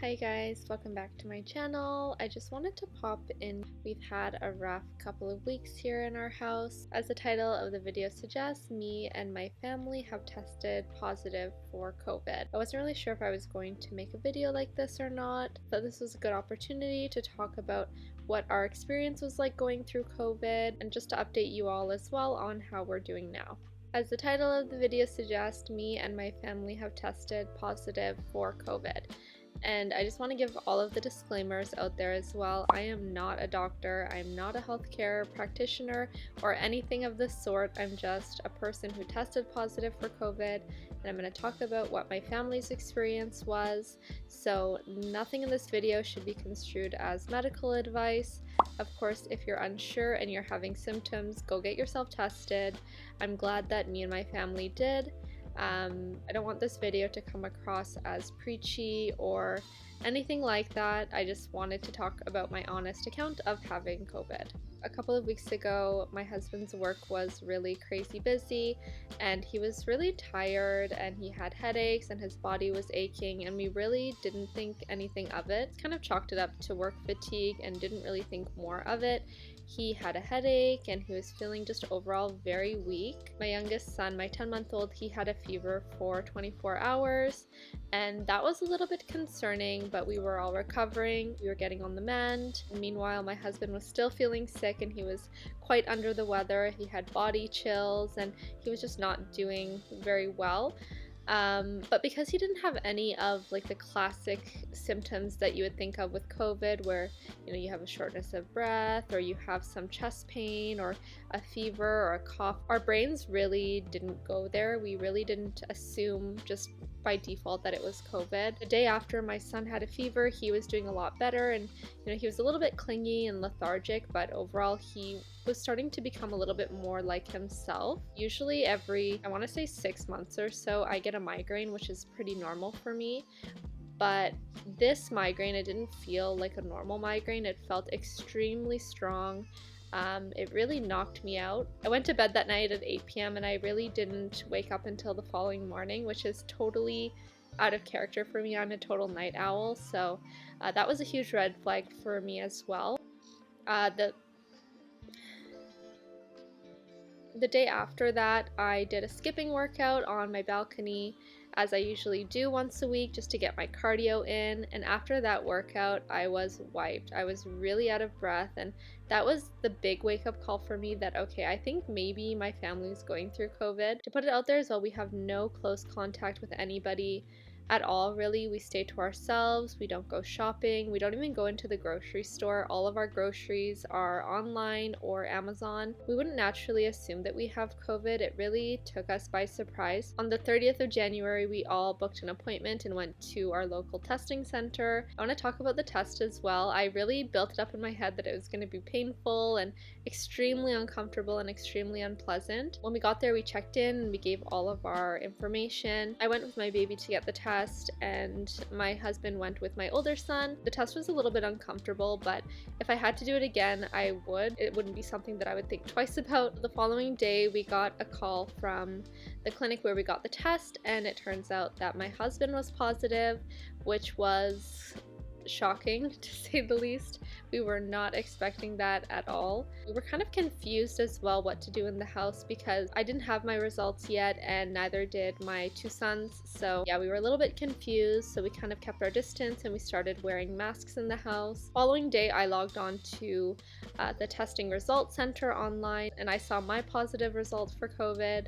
Hi guys, welcome back to my channel. I just wanted to pop in. We've had a rough couple of weeks here in our house. As the title of the video suggests, me and my family have tested positive for COVID. I wasn't really sure if I was going to make a video like this or not, but this was a good opportunity to talk about what our experience was like going through COVID and just to update you all as well on how we're doing now. As the title of the video suggests, me and my family have tested positive for COVID. And I just want to give all of the disclaimers out there as well. I am not a doctor, I'm not a healthcare practitioner or anything of this sort. I'm just a person who tested positive for COVID, and I'm going to talk about what my family's experience was. So nothing in this video should be construed as medical advice. Of course, if you're unsure and you're having symptoms, go get yourself tested. I'm glad that me and my family did. I don't want this video to come across as preachy or anything like that. I just wanted to talk about my honest account of having COVID. A couple of weeks ago, my husband's work was really crazy busy and he was really tired and he had headaches and his body was aching, and we really didn't think anything of it. Kind of chalked it up to work fatigue and didn't really think more of it. He had a headache and he was feeling just overall very weak. My youngest son, my 10-month-old, he had a fever for 24 hours, and that was a little bit concerning, but we were all recovering. We were getting on the mend. Meanwhile, my husband was still feeling sick and he was quite under the weather. He had body chills and he was just not doing very well. But because he didn't have any of like the classic symptoms that you would think of with COVID, where you have a shortness of breath or you have some chest pain or a fever or a cough, our brains really didn't go there. We really didn't assume just by default that it was COVID. The day after my son had a fever, he was doing a lot better, and he was a little bit clingy and lethargic, but overall he was starting to become a little bit more like himself. Usually every, I want to say 6 months or so, I get a migraine, which is pretty normal for me. But this migraine, it didn't feel like a normal migraine. It felt extremely strong. It really knocked me out. I went to bed that night at 8 p.m. and I really didn't wake up until the following morning, which is totally out of character for me. I'm a total night owl, so that was a huge red flag for me as well. The day after that, I did a skipping workout on my balcony, as I usually do once a week, just to get my cardio in. And after that workout, I was wiped. I was really out of breath, and that was the big wake-up call for me that, okay, I think maybe my family is going through COVID. To put it out there as well, we have no close contact with anybody at all, really. We stay to ourselves, we don't go shopping, we don't even go into the grocery store. All of our groceries are online or Amazon. We wouldn't naturally assume that we have COVID. It really took us by surprise. On the 30th of January, we all booked an appointment and went to our local testing center. I want to talk about the test as well. I really built it up in my head that it was going to be painful and extremely uncomfortable and extremely unpleasant. When we got there, we checked in and we gave all of our information. I went with my baby to get the test, and my husband went with my older son. The test was a little bit uncomfortable, but if I had to do it again, I would. It wouldn't be something that I would think twice about. The following day, we got a call from the clinic where we got the test, and it turns out that my husband was positive, which was shocking to say the least. We were not expecting that at all. We were kind of confused as well what to do in the house because I didn't have my results yet and neither did my 2 sons. So yeah, we were a little bit confused, so we kind of kept our distance and we started wearing masks in the house. Following day, I logged on to the testing results center online and I saw my positive results for COVID.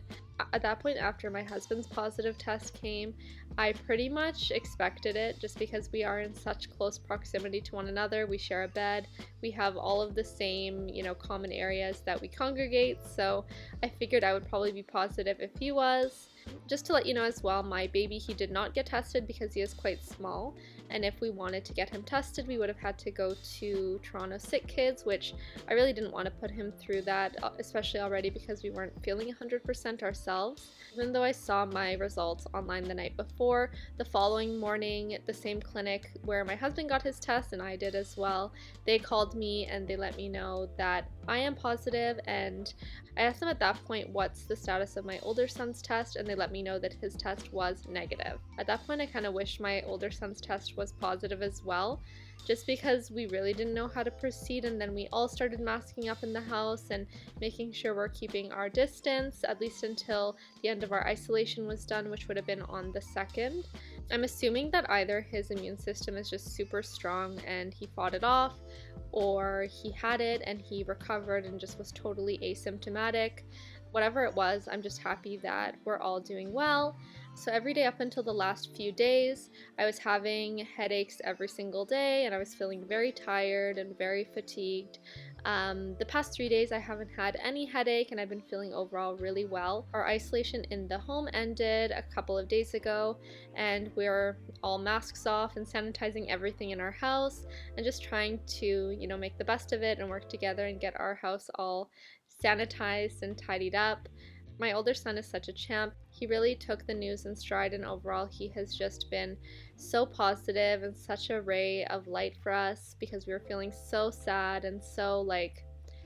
At that point, after my husband's positive test came, I pretty much expected it just because we are in such close proximity to one another. We share a bed, we have all of the same, common areas that we congregate, so I figured I would probably be positive if he was. Just to let you know as well, my baby, he did not get tested because he is quite small, and if we wanted to get him tested, we would have had to go to Toronto Sick Kids, which I really didn't want to put him through that, especially already because we weren't feeling 100% ourselves. Even though I saw my results online the night before, the following morning, the same clinic where my husband got his test and I did as well, they called me and they let me know that I am positive, and I asked them at that point what's the status of my older son's test, and they let me know that his test was negative. At that point, I kind of wished my older son's test was positive as well, just because we really didn't know how to proceed, and then we all started masking up in the house and making sure we're keeping our distance, at least until the end of our isolation was done, which would have been on the 2nd. I'm assuming that either his immune system is just super strong and he fought it off, or he had it and he recovered and just was totally asymptomatic. Whatever it was, I'm just happy that we're all doing well. So every day up until the last few days, I was having headaches every single day and I was feeling very tired and very fatigued. The past 3 days I haven't had any headache and I've been feeling overall really well. Our isolation in the home ended a couple of days ago and we're all masks off and sanitizing everything in our house and just trying to, make the best of it and work together and get our house all sanitized and tidied up. My older son is such a champ. He really took the news in stride, and overall he has just been so positive and such a ray of light for us because we were feeling so sad and so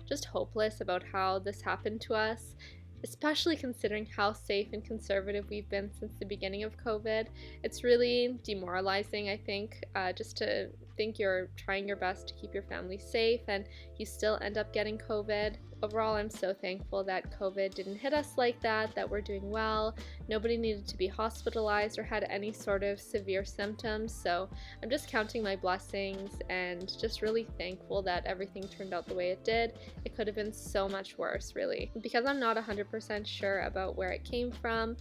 just hopeless about how this happened to us, especially considering how safe and conservative we've been since the beginning of COVID. It's really demoralizing, I think, just to think you're trying your best to keep your family safe and you still end up getting COVID. Overall, I'm so thankful that COVID didn't hit us like that we're doing well. Nobody needed to be hospitalized or had any sort of severe symptoms, so I'm just counting my blessings and just really thankful that everything turned out the way it did. It could have been so much worse, really. Because I'm not 100% sure about where it came from,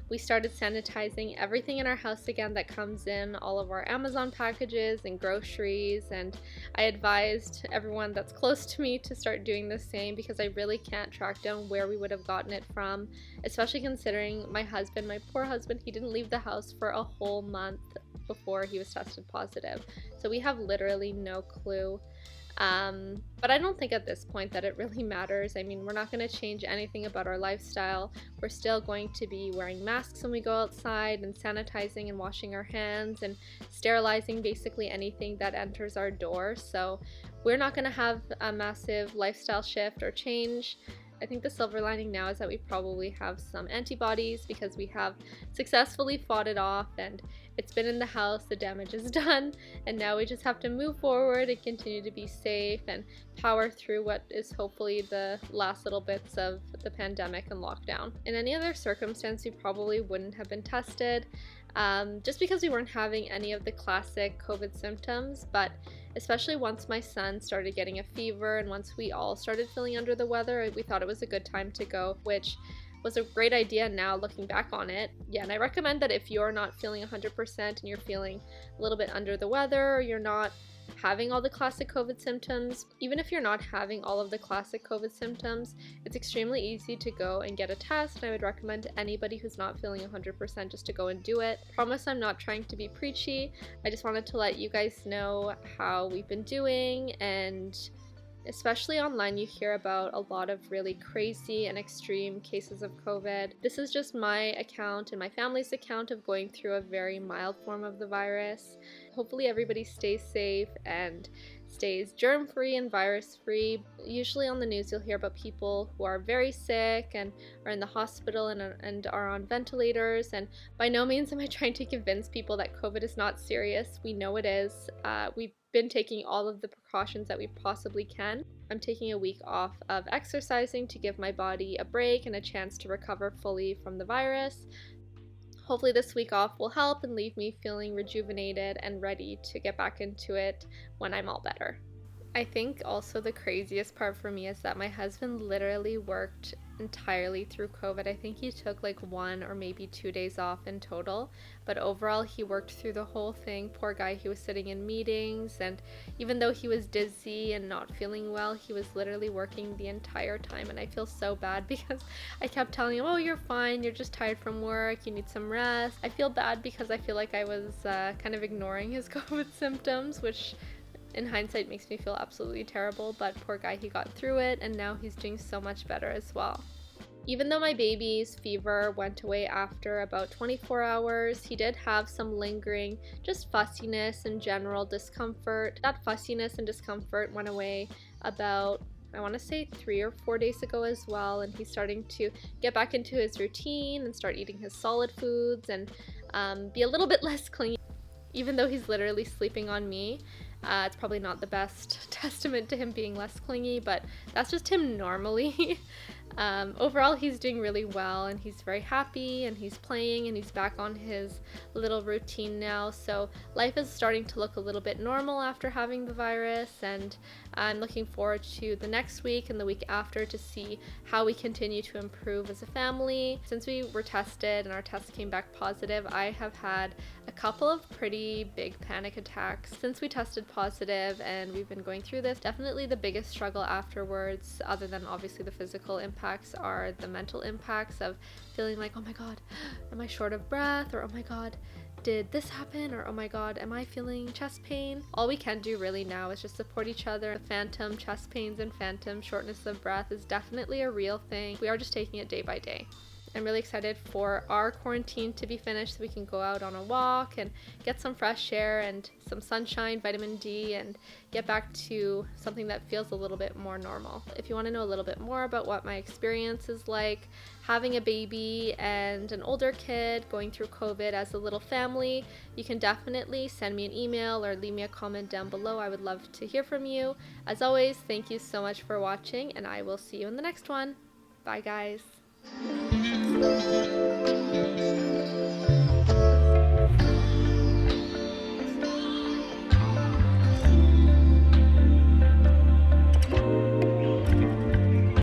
we started sanitizing everything in our house again that comes in, all of our Amazon packages and groceries, and I advised everyone that's close to me to start doing the same because I really can't track down where we would have gotten it from, especially considering my husband, my poor husband, he didn't leave the house for a whole month before he was tested positive. So we have literally no clue. But I don't think at this point that it really matters. I mean, we're not going to change anything about our lifestyle. We're still going to be wearing masks when we go outside and sanitizing and washing our hands and sterilizing basically anything that enters our door. So we're not going to have a massive lifestyle shift or change. I think the silver lining now is that we probably have some antibodies because we have successfully fought it off and it's been in the house, the damage is done, and now we just have to move forward and continue to be safe and power through what is hopefully the last little bits of the pandemic and lockdown. In any other circumstance, we probably wouldn't have been tested, just because we weren't having any of the classic COVID symptoms, but especially once my son started getting a fever and once we all started feeling under the weather, we thought it was a good time to go, which was a great idea now looking back on it. Yeah, and I recommend that if you're not feeling 100% and you're feeling a little bit under the weather or you're not having all the classic COVID symptoms, even if you're not having all of the classic COVID symptoms, it's extremely easy to go and get a test, and I would recommend to anybody who's not feeling 100% just to go and do it. Promise I'm not trying to be preachy. I just wanted to let you guys know how we've been doing, and especially online you hear about a lot of really crazy and extreme cases of COVID. This is just my account and my family's account of going through a very mild form of the virus. Hopefully everybody stays safe and stays germ-free and virus-free. Usually on the news you'll hear about people who are very sick and are in the hospital and are on ventilators, and by no means am I trying to convince people that COVID is not serious. We know it is. We've been taking all of the precautions that we possibly can. I'm taking a week off of exercising to give my body a break and a chance to recover fully from the virus. Hopefully this week off will help and leave me feeling rejuvenated and ready to get back into it when I'm all better. I think also the craziest part for me is that my husband literally worked entirely through COVID. I think he took like 1 or maybe 2 days off in total, but overall he worked through the whole thing. Poor guy, he was sitting in meetings, and even though he was dizzy and not feeling well, he was literally working the entire time, and I feel so bad because I kept telling him, oh, you're fine, you're just tired from work, you need some rest. I feel bad because I feel like I was kind of ignoring his COVID symptoms, which in hindsight makes me feel absolutely terrible, but poor guy, he got through it and now he's doing so much better as well. Even though my baby's fever went away after about 24 hours, he did have some lingering just fussiness and general discomfort. That fussiness and discomfort went away about I want to say 3 or 4 days ago as well, and he's starting to get back into his routine and start eating his solid foods and be a little bit less clingy, even though he's literally sleeping on me. It's probably not the best testament to him being less clingy, but that's just him normally. Overall, he's doing really well, and he's very happy, and he's playing, and he's back on his little routine now. So life is starting to look a little bit normal after having the virus, and I'm looking forward to the next week and the week after to see how we continue to improve as a family. Since we were tested and our test came back positive, I have had a couple of pretty big panic attacks since we tested positive, and we've been going through this. Definitely the biggest struggle afterwards, other than obviously the physical impacts, are the mental impacts of feeling like, oh my god, am I short of breath, or oh my god, did this happen, or oh my god, am I feeling chest pain? All we can do really now is just support each other. The phantom chest pains and phantom shortness of breath is definitely a real thing. We are just taking it day by day. I'm really excited for our quarantine to be finished so we can go out on a walk and get some fresh air and some sunshine, vitamin D, and get back to something that feels a little bit more normal. If you want to know a little bit more about what my experience is like having a baby and an older kid going through COVID as a little family, you can definitely send me an email or leave me a comment down below. I would love to hear from you. As always, thank you so much for watching, and I will see you in the next one. Bye, guys.